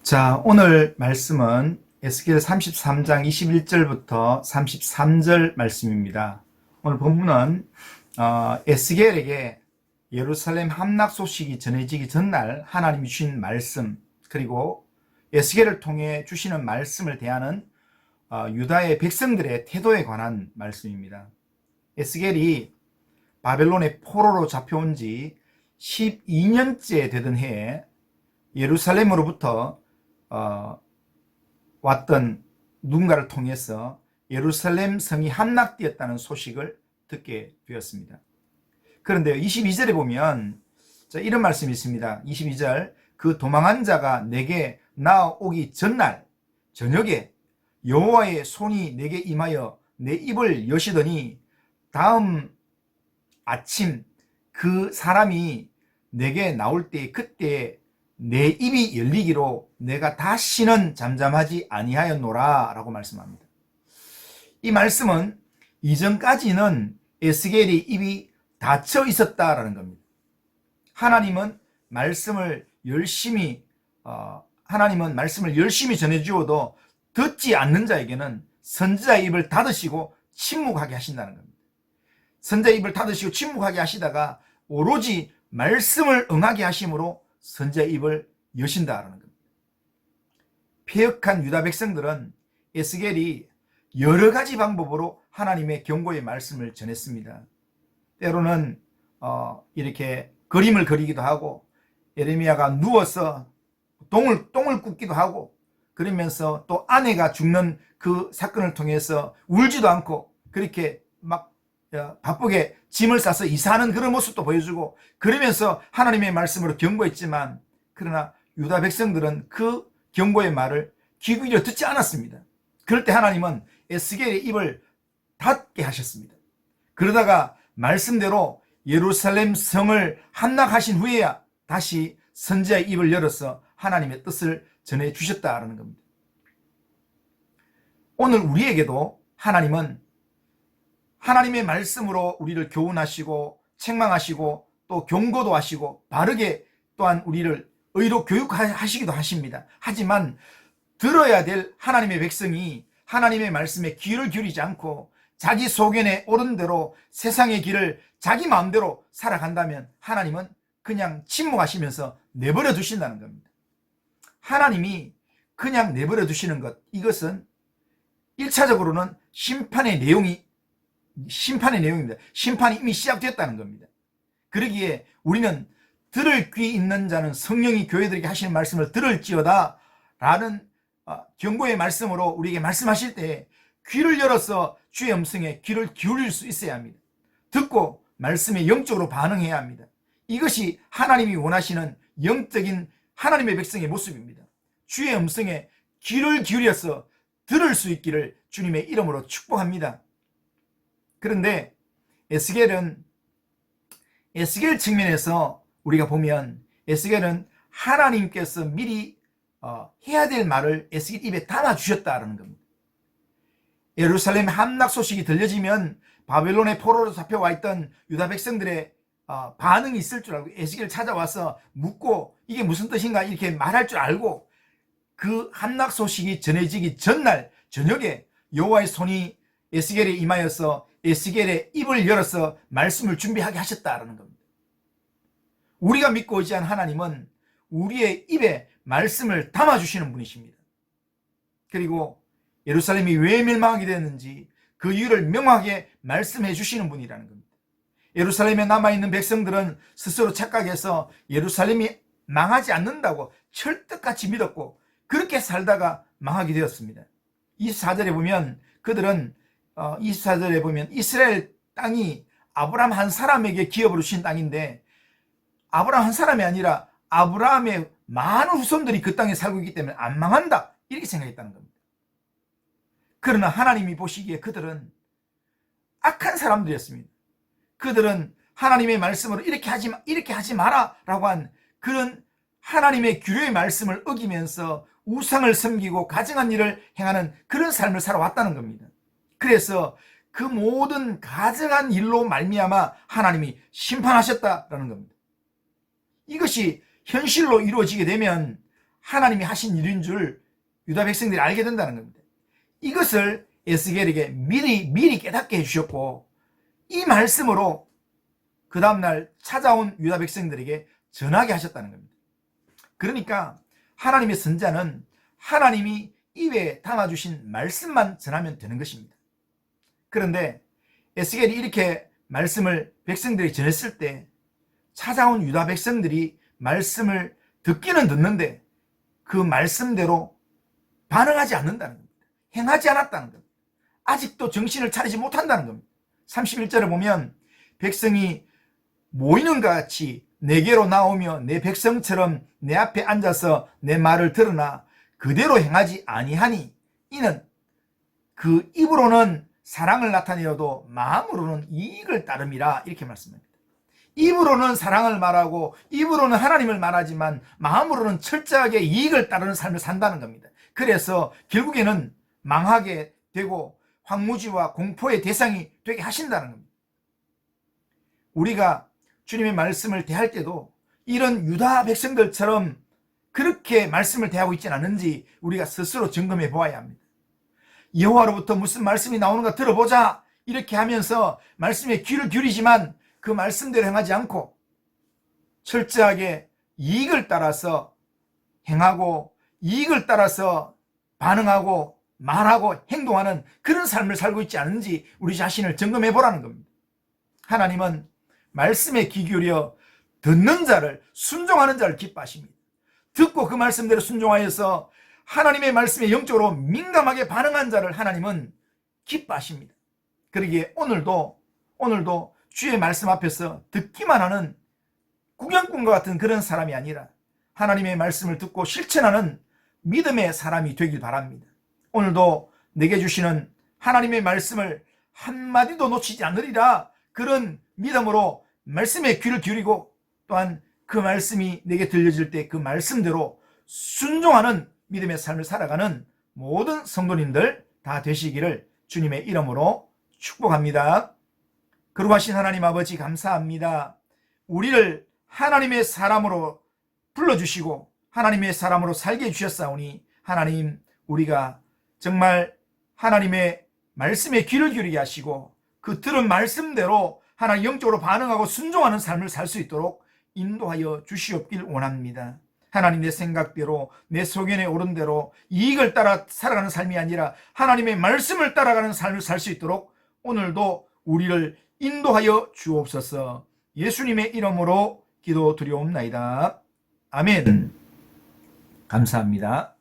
자, 오늘 말씀은 에스겔 33장 21절부터 33절 말씀입니다. 오늘 본문은 에스겔에게 예루살렘 함락 소식이 전해지기 전날 하나님이 주신 말씀, 그리고 에스겔을 통해 주시는 말씀을 대하는 유다의 백성들의 태도에 관한 말씀입니다. 에스겔이 바벨론의 포로로 잡혀온 지 12년째 되던 해에 예루살렘으로부터 왔던 누군가를 통해서 예루살렘 성이 함락되었다는 소식을 듣게 되었습니다. 그런데 22절에 보면 이런 말씀이 있습니다. 22절, 그 도망한 자가 내게 나오기 전날 저녁에 여호와의 손이 내게 임하여 내 입을 여시더니 다음 아침 그 사람이 내게 나올 때 그때 내 입이 열리기로 내가 다시는 잠잠하지 아니하였노라 라고 말씀합니다. 이 말씀은 이전까지는 에스겔의 입이 닫혀 있었다라는 겁니다. 하나님은 말씀을 열심히 전해 주어도 듣지 않는 자에게는 선지자의 입을 닫으시고 침묵하게 하신다는 겁니다. 선지자의 입을 닫으시고 침묵하게 하시다가 오로지 말씀을 응하게 하심으로 선지자의 입을 여신다라는 겁니다. 패역한 유다 백성들은 에스겔이 여러 가지 방법으로 하나님의 경고의 말씀을 전했습니다. 때로는 이렇게 그림을 그리기도 하고, 예레미야가 누워서 똥을 굽기도 하고, 그러면서 또 아내가 죽는 그 사건을 통해서 울지도 않고 그렇게 막 바쁘게 짐을 싸서 이사하는 그런 모습도 보여주고, 그러면서 하나님의 말씀으로 경고했지만, 그러나 유다 백성들은 그 경고의 말을 귀 기울여 듣지 않았습니다. 그럴 때 하나님은 에스겔의 입을 닫게 하셨습니다. 그러다가 말씀대로 예루살렘 성을 함락하신 후에야 다시 선지자의 입을 열어서 하나님의 뜻을 전해 주셨다는 겁니다. 오늘 우리에게도 하나님은 하나님의 말씀으로 우리를 교훈하시고 책망하시고 또 경고도 하시고 바르게 또한 우리를 의로 교육하시기도 하십니다. 하지만 들어야 될 하나님의 백성이 하나님의 말씀에 귀를 기울이지 않고 자기 소견에 옳은 대로 세상의 길을 자기 마음대로 살아간다면 하나님은 그냥 침묵하시면서 내버려 두신다는 겁니다. 하나님이 그냥 내버려 두시는 것, 이것은 1차적으로는 심판의 내용입니다. 심판이 이미 시작됐다는 겁니다. 그러기에 우리는 들을 귀 있는 자는 성령이 교회들에게 하시는 말씀을 들을지어다 라는 경고의 말씀으로 우리에게 말씀하실 때 귀를 열어서 주의 음성에 귀를 기울일 수 있어야 합니다. 듣고 말씀에 영적으로 반응해야 합니다. 이것이 하나님이 원하시는 영적인 하나님의 백성의 모습입니다. 주의 음성에 귀를 기울여서 들을 수 있기를 주님의 이름으로 축복합니다. 그런데 에스겔 측면에서 우리가 보면 에스겔은 하나님께서 미리 해야 될 말을 에스겔 입에 담아주셨다는 겁니다. 예루살렘 함락 소식이 들려지면 바벨론의 포로로 잡혀와 있던 유다 백성들의 반응이 있을 줄 알고 에스겔을 찾아와서 묻고 이게 무슨 뜻인가 이렇게 말할 줄 알고, 그 함락 소식이 전해지기 전날 저녁에 여호와의 손이 에스겔에 임하여서 에스겔의 입을 열어서 말씀을 준비하게 하셨다는 겁니다. 우리가 믿고 의지한 하나님은 우리의 입에 말씀을 담아주시는 분이십니다. 그리고 예루살렘이 왜 멸망하게 되었는지 그 이유를 명확하게 말씀해 주시는 분이라는 겁니다. 예루살렘에 남아있는 백성들은 스스로 착각해서 예루살렘이 망하지 않는다고 철떡같이 믿었고 그렇게 살다가 망하게 되었습니다. 24절에 보면 이스라엘 땅이 아브라함 한 사람에게 기업으로 주신 땅인데, 아브라함 한 사람이 아니라 아브라함의 많은 후손들이 그 땅에 살고 있기 때문에 안 망한다 이렇게 생각했다는 겁니다. 그러나 하나님이 보시기에 그들은 악한 사람들이었습니다. 그들은 하나님의 말씀으로 이렇게 하지 마라 라고 한 그런 하나님의 규례의 말씀을 어기면서 우상을 섬기고 가증한 일을 행하는 그런 삶을 살아왔다는 겁니다. 그래서 그 모든 가증한 일로 말미암아 하나님이 심판하셨다라는 겁니다. 이것이 현실로 이루어지게 되면 하나님이 하신 일인 줄 유다 백성들이 알게 된다는 겁니다. 이것을 에스겔에게 미리 깨닫게 해주셨고, 이 말씀으로 그 다음날 찾아온 유다 백성들에게 전하게 하셨다는 겁니다. 그러니까 하나님의 선자는 하나님이 입에 담아주신 말씀만 전하면 되는 것입니다. 그런데 에스겔이 이렇게 말씀을 백성들이 전했을 때 찾아온 유다 백성들이 말씀을 듣기는 듣는데 그 말씀대로 반응하지 않는다는 겁니다. 행하지 않았다는 겁니다. 아직도 정신을 차리지 못한다는 겁니다. 31절을 보면 백성이 모이는 것 같이 내게로 나오며 내 백성처럼 내 앞에 앉아서 내 말을 들으나 그대로 행하지 아니하니 이는 그 입으로는 사랑을 나타내어도 마음으로는 이익을 따름이라, 이렇게 말씀합니다. 입으로는 사랑을 말하고 입으로는 하나님을 말하지만 마음으로는 철저하게 이익을 따르는 삶을 산다는 겁니다. 그래서 결국에는 망하게 되고 황무지와 공포의 대상이 되게 하신다는 겁니다. 우리가 주님의 말씀을 대할 때도 이런 유다 백성들처럼 그렇게 말씀을 대하고 있지는 않은지 우리가 스스로 점검해 보아야 합니다. 여호와로부터 무슨 말씀이 나오는가 들어보자 이렇게 하면서 말씀에 귀를 기울이지만 그 말씀대로 행하지 않고 철저하게 이익을 따라서 행하고 이익을 따라서 반응하고 말하고 행동하는 그런 삶을 살고 있지 않은지 우리 자신을 점검해 보라는 겁니다. 하나님은 말씀에 귀 기울여 듣는 자를, 순종하는 자를 기뻐하십니다. 듣고 그 말씀대로 순종하여서 하나님의 말씀에 영적으로 민감하게 반응한 자를 하나님은 기뻐하십니다. 그러기에 오늘도 주의 말씀 앞에서 듣기만 하는 구경꾼과 같은 그런 사람이 아니라 하나님의 말씀을 듣고 실천하는 믿음의 사람이 되길 바랍니다. 오늘도 내게 주시는 하나님의 말씀을 한마디도 놓치지 않으리라, 그런 믿음으로 말씀에 귀를 기울이고 또한 그 말씀이 내게 들려질 때 그 말씀대로 순종하는 믿음의 삶을 살아가는 모든 성도님들 다 되시기를 주님의 이름으로 축복합니다. 거룩하신 하나님 아버지, 감사합니다. 우리를 하나님의 사람으로 불러주시고 하나님의 사람으로 살게 해주셨사오니 하나님, 우리가 정말 하나님의 말씀에 귀를 기울이게 하시고 그 들은 말씀대로 하나님 영적으로 반응하고 순종하는 삶을 살 수 있도록 인도하여 주시옵길 원합니다. 하나님, 내 생각대로 내 소견에 오른 대로 이익을 따라 살아가는 삶이 아니라 하나님의 말씀을 따라가는 삶을 살 수 있도록 오늘도 우리를 인도하여 주옵소서. 예수님의 이름으로 기도드리옵나이다. 아멘. 감사합니다.